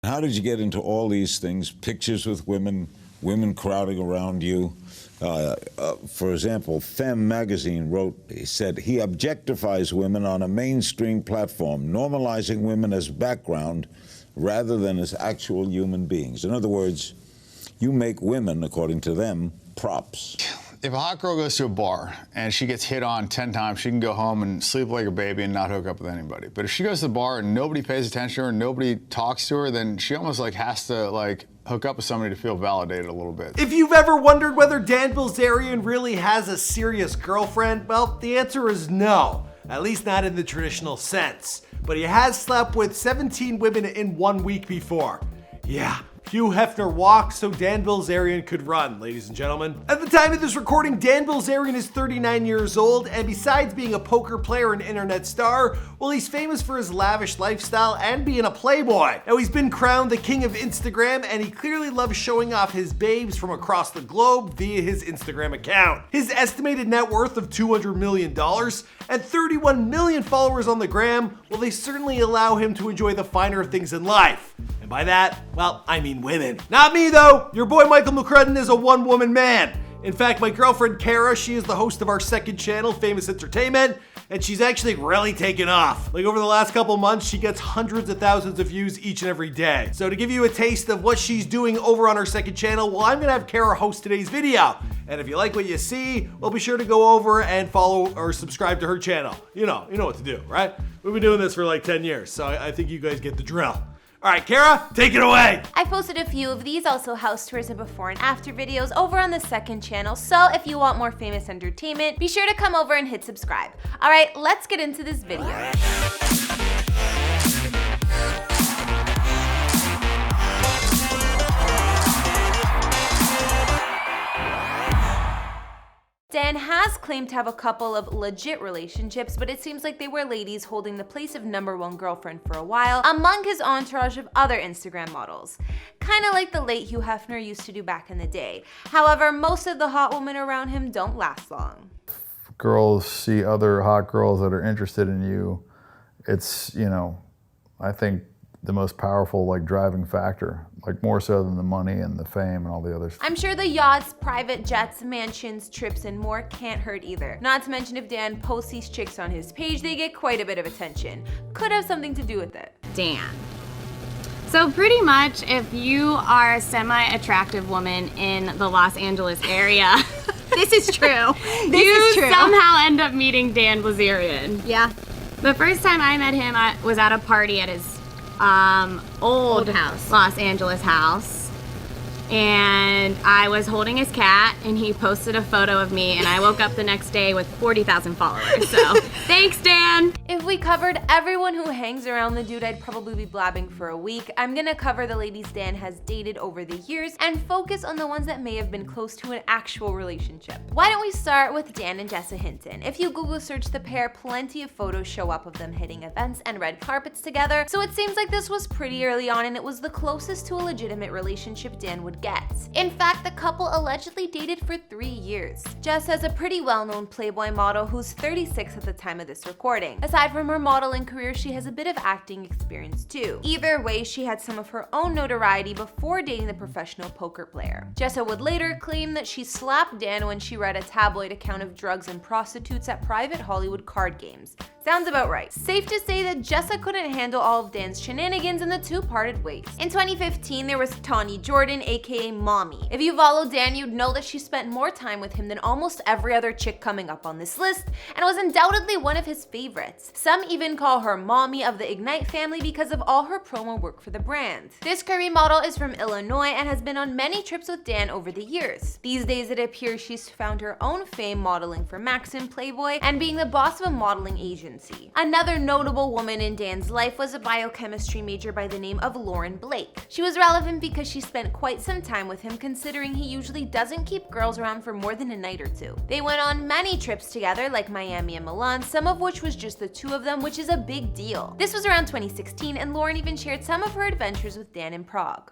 how did you get into all these things? Pictures with women, women crowding around you. For example, Femme magazine said he objectifies women on a mainstream platform, normalizing women as background rather than as actual human beings. In other words, you make women, according to them, props. If a hot girl goes to a bar and she gets hit on 10 times, she can go home and sleep like a baby and not hook up with anybody. But if she goes to the bar and nobody pays attention to her, and nobody talks to her, then she almost like has to like hook up with somebody to feel validated a little bit. If you've ever wondered whether Dan Bilzerian really has a serious girlfriend, well, the answer is no. At least not in the traditional sense. But he has slept with 17 women in 1 week before. Yeah. Hugh Hefner walked so Dan Bilzerian could run, ladies and gentlemen. At the time of this recording, Dan Bilzerian is 39 years old, and besides being a poker player and internet star, well, he's famous for his lavish lifestyle and being a playboy. Now, he's been crowned the king of Instagram, and he clearly loves showing off his babes from across the globe via his Instagram account. His estimated net worth of $200 million and 31 million followers on the gram, well, they certainly allow him to enjoy the finer things in life. And by that, well, I mean women. Not me though. Your boy Michael McCrudden is a one-woman man. In fact, my girlfriend Kara, she is the host of our second channel, Famous Entertainment, and she's actually really taken off. Like over the last couple months, she gets hundreds of thousands of views each and every day. So to give you a taste of what she's doing over on our second channel, well, I'm gonna have Kara host today's video. And if you like what you see, well, be sure to go over and follow or subscribe to her channel. You know what to do, right? We've been doing this for like 10 years, so I think you guys get the drill. All right, Kara, take it away. I posted a few of these, also house tours and before and after videos over on the second channel. So if you want more Famous Entertainment, be sure to come over and hit subscribe. All right, let's get into this video. Dan has claimed to have a couple of legit relationships, but it seems like they were ladies holding the place of #1 girlfriend for a while among his entourage of other Instagram models. Kinda like the late Hugh Hefner used to do back in the day. However, most of the hot women around him don't last long. Girls see other hot girls that are interested in you. It's, I think the most powerful like driving factor, like more so than the money and the fame and all the other stuff. I'm sure the yachts, private jets, mansions, trips, and more can't hurt either. Not to mention if Dan posts these chicks on his page, they get quite a bit of attention. Could have something to do with it. Dan. So pretty much if you are a semi-attractive woman in the Los Angeles area, This is true. you somehow end up meeting Dan Bilzerian. Yeah. The first time I met him, I was at a party at his old house, Los Angeles house, and I was holding his cat, and he posted a photo of me, and I woke up the next day with 40,000 followers. So thanks, Dan. If we covered everyone who hangs around the dude, I'd probably be blabbing for a week. I'm gonna cover the ladies Dan has dated over the years and focus on the ones that may have been close to an actual relationship. Why don't we start with Dan and Jessa Hinton? If you Google search the pair, plenty of photos show up of them hitting events and red carpets together, so it seems like this was pretty early on and it was the closest to a legitimate relationship Dan would get. In fact, the couple allegedly dated for 3 years. Jess is a pretty well-known Playboy model who's 36 at the time of this recording. Aside from her modeling career, she has a bit of acting experience too. Either way, she had some of her own notoriety before dating the professional poker player. Jessa would later claim that she slapped Dan when she read a tabloid account of drugs and prostitutes at private Hollywood card games. Sounds about right. Safe to say that Jessa couldn't handle all of Dan's shenanigans and the two parted ways. In 2015, there was Tawny Jordan, aka Mommy. If you follow Dan, you'd know that she spent more time with him than almost every other chick coming up on this list, and was undoubtedly one of his favorites. Some even call her Mommy of the Ignite family because of all her promo work for the brand. This curvy model is from Illinois and has been on many trips with Dan over the years. These days, it appears she's found her own fame modeling for Maxim, Playboy, and being the boss of a modeling agency. Another notable woman in Dan's life was a biochemistry major by the name of Lauren Blake. She was relevant because she spent quite some time with him, considering he usually doesn't keep girls around for more than a night or two. They went on many trips together, like Miami and Milan, some of which was just the two of them, which is a big deal. This was around 2016, and Lauren even shared some of her adventures with Dan in Prague.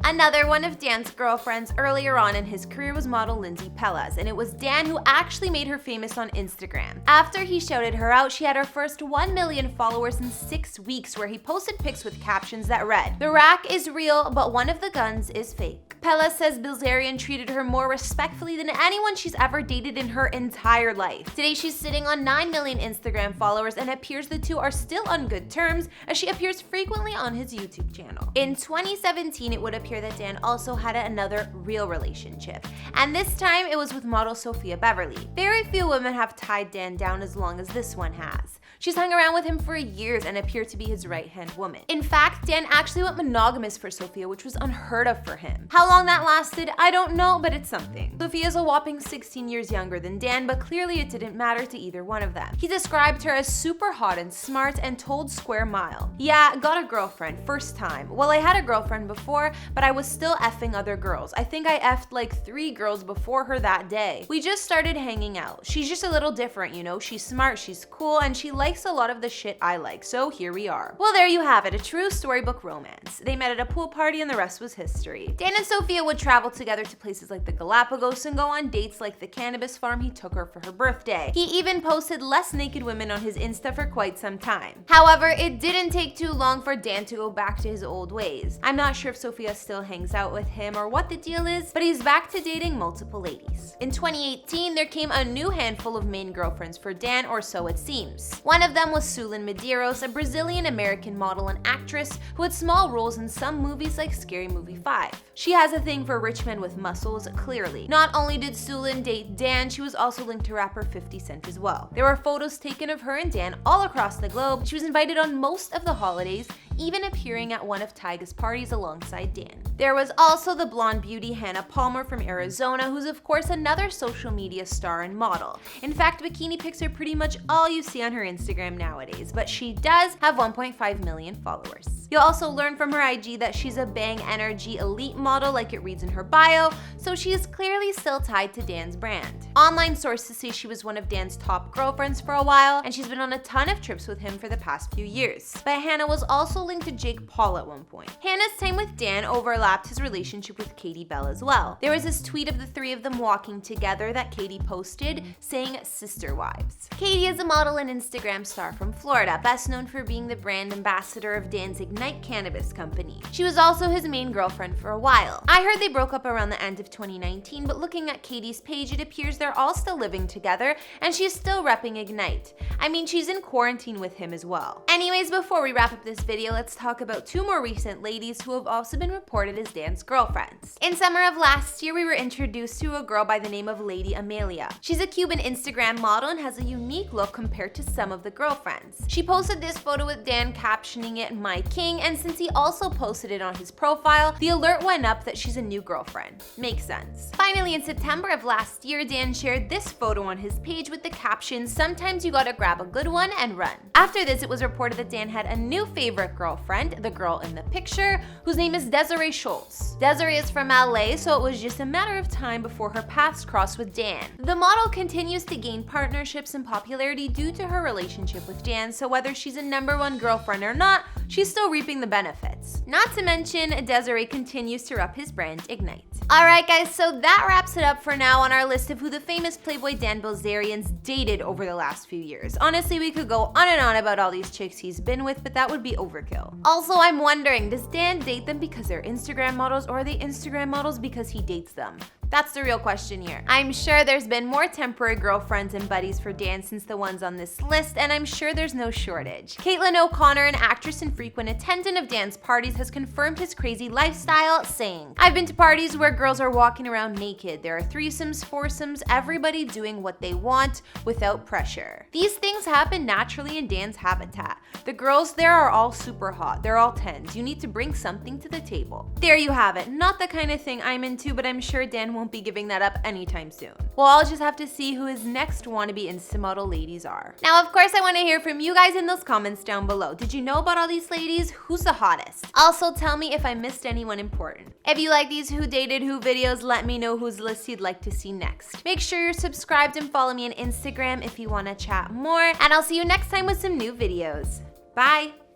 Another one of Dan's girlfriends earlier on in his career was model Lindsey Pelas, and it was Dan who actually made her famous on Instagram. After he shouted her out, she had her first 1 million followers in 6 weeks, where he posted pics with captions that read, "The rack is real, but one of the guns is fake." Pelez says Bilzerian treated her more respectfully than anyone she's ever dated in her entire life. Today she's sitting on 9 million Instagram followers, and it appears the two are still on good terms, as she appears frequently on his YouTube channel. In 2017, it would appear that Dan also had another real relationship, and this time it was with model Sophia Beverly. Very few women have tied Dan down as long as this one has. She's hung around with him for years and appeared to be his right-hand woman. In fact, Dan actually went monogamous for Sophia, which was unheard of for him. How long that lasted, I don't know, but it's something. Sophia's a whopping 16 years younger than Dan, but clearly it didn't matter to either one of them. He described her as super hot and smart and told Square Mile, "Yeah, got a girlfriend, first time. Well, I had a girlfriend before, but I was still effing other girls. I think I effed like 3 girls before her that day. We just started hanging out. She's just a little different, you know? She's smart, she's cool, and she likes a lot of the shit I like, so here we are." Well, there you have it, a true storybook romance. They met at a pool party and the rest was history. Dan and Sophia would travel together to places like the Galapagos and go on dates like the cannabis farm he took her for her birthday. He even posted less naked women on his Insta for quite some time. However, it didn't take too long for Dan to go back to his old ways. I'm not sure if Sophia still hangs out with him or what the deal is, but he's back to dating multiple ladies. In 2018, there came a new handful of main girlfriends for Dan, or so it seems. One of them was Sulin Medeiros, a Brazilian-American model and actress who had small roles in some movies like Scary Movie 5. She has a thing for rich men with muscles, clearly. Not only did Sulin date Dan, she was also linked to rapper 50 Cent as well. There were photos taken of her and Dan all across the globe. She was invited on most of the holidays, even appearing at one of Tyga's parties alongside Dan. There was also the blonde beauty Hannah Palmer from Arizona, who's of course another social media star and model. In fact, bikini pics are pretty much all you see on her Instagram nowadays, but she does have 1.5 million followers. You'll also learn from her IG that she's a Bang Energy elite model like it reads in her bio, so she is clearly still tied to Dan's brand. Online sources say she was one of Dan's top girlfriends for a while, and she's been on a ton of trips with him for the past few years. But Hannah was also linked to Jake Paul at one point. Hannah's time with Dan overlapped his relationship with Katie Bell as well. There was this tweet of the three of them walking together that Katie posted saying sister wives. Katie is a model and Instagram star from Florida, best known for being the brand ambassador of Dan's Ignite cannabis company. She was also his main girlfriend for a while. I heard they broke up around the end of 2019, but looking at Katie's page, it appears they're all still living together and she's still repping Ignite. I mean, she's in quarantine with him as well. Anyways, before we wrap up this video, let's talk about 2 more recent ladies who have also been reported as Dan's girlfriends. In summer of last year, we were introduced to a girl by the name of Lady Amelia. She's a Cuban Instagram model and has a unique look compared to some of the girlfriends. She posted this photo with Dan captioning it "My King," and since he also posted it on his profile, the alert went up that she's a new girlfriend. Makes sense. Finally, in September of last year, Dan shared this photo on his page with the caption, "Sometimes you gotta grab a good one and run." After this, it was reported that Dan had a new favorite girlfriend, the girl in the picture, whose name is Desiree Schultz. Desiree is from LA, so it was just a matter of time before her paths crossed with Dan. The model continues to gain partnerships and popularity due to her relationship with Dan, so whether she's a #1 girlfriend or not, she's still reaping the benefits. Not to mention, Desiree continues to rep his brand Ignite. Alright guys, so that wraps it up for now on our list of who the famous Playboy Dan Bilzerian's dated over the last few years. Honestly, we could go on and on about all these chicks he's been with, but that would be overkill. Also, I'm wondering, does Dan date them because they're Instagram models, or are they Instagram models because he dates them? That's the real question here. I'm sure there's been more temporary girlfriends and buddies for Dan since the ones on this list, and I'm sure there's no shortage. Caitlin O'Connor, an actress and frequent attendant of Dan's parties, has confirmed his crazy lifestyle, saying, "I've been to parties where girls are walking around naked. There are threesomes, foursomes, everybody doing what they want without pressure. These things happen naturally in Dan's habitat. The girls there are all super hot. They're all 10s. You need to bring something to the table." There you have it. Not the kind of thing I'm into, but I'm sure Dan won't be giving that up anytime soon. Well, I'll just have to see who his next wannabe Insta model ladies are. Now, of course, I want to hear from you guys in those comments down below. Did you know about all these ladies? Who's the hottest? Also, tell me if I missed anyone important. If you like these Who Dated Who videos, let me know whose list you'd like to see next. Make sure you're subscribed and follow me on Instagram if you want to chat more, and I'll see you next time with some new videos. Bye!